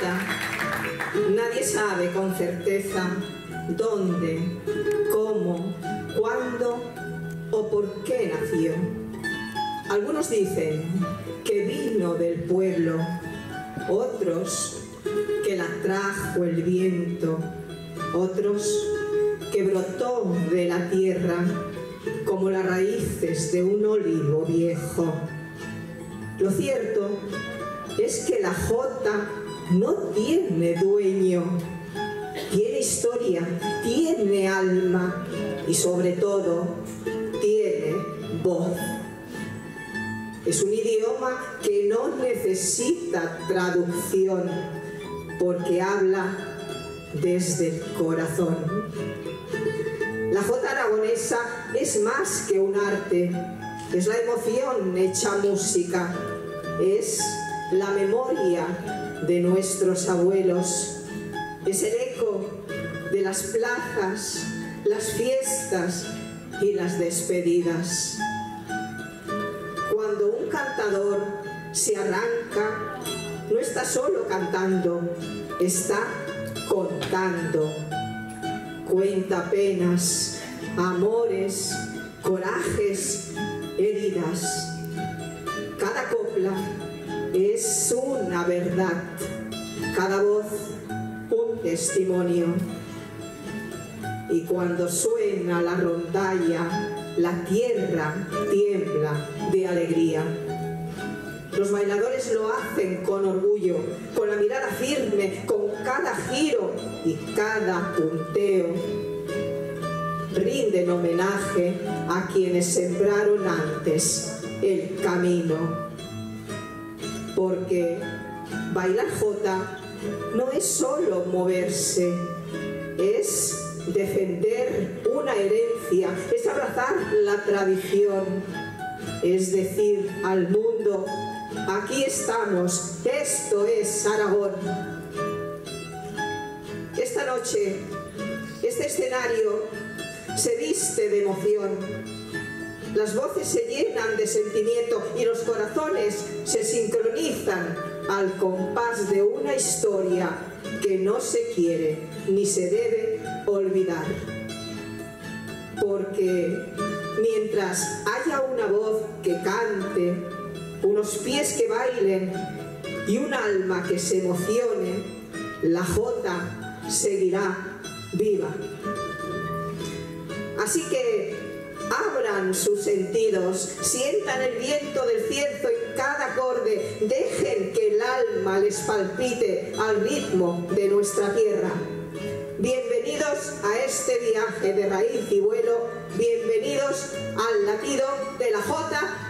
jota, nadie sabe con certeza dónde, cómo, cuándo o por qué nació. Algunos dicen que vino del pueblo, otros que la trajo el viento, otros que brotó de la tierra como las raíces de un olivo viejo. Lo cierto es que la jota no tiene dueño, tiene historia, tiene alma y sobre todo tiene voz. Es un idioma que no necesita traducción porque habla desde el corazón. La jota aragonesa es más que un arte, es la emoción hecha música, es la memoria de nuestros abuelos, es el eco de las plazas, las fiestas y las despedidas. Cuando un cantador se arranca, no está solo cantando, está contando. Cuenta penas, amores, corajes, heridas. Cada copla es una verdad, cada voz un testimonio. Y cuando suena la rondalla, la tierra tiembla de alegría. Los bailadores lo hacen con orgullo, con la mirada firme, con cada giro y cada punteo. Rinden homenaje a quienes sembraron antes el camino. Porque bailar jota no es solo moverse, es defender una herencia, es abrazar la tradición, es decir al mundo: aquí estamos, esto es Aragón. Esta noche, este escenario se viste de emoción, las voces se llenan de sentimiento y los corazones se sincronizan al compás de una historia que no se quiere ni se debe olvidar. Porque mientras haya una voz que cante, unos pies que bailen y un alma que se emocione, la jota seguirá viva. Así que abran sus sentidos, sientan el viento del cierzo en cada acorde, dejen que el alma les palpite al ritmo de nuestra tierra. Bienvenidos a este viaje de raíz y vuelo, bienvenidos al latido de la jota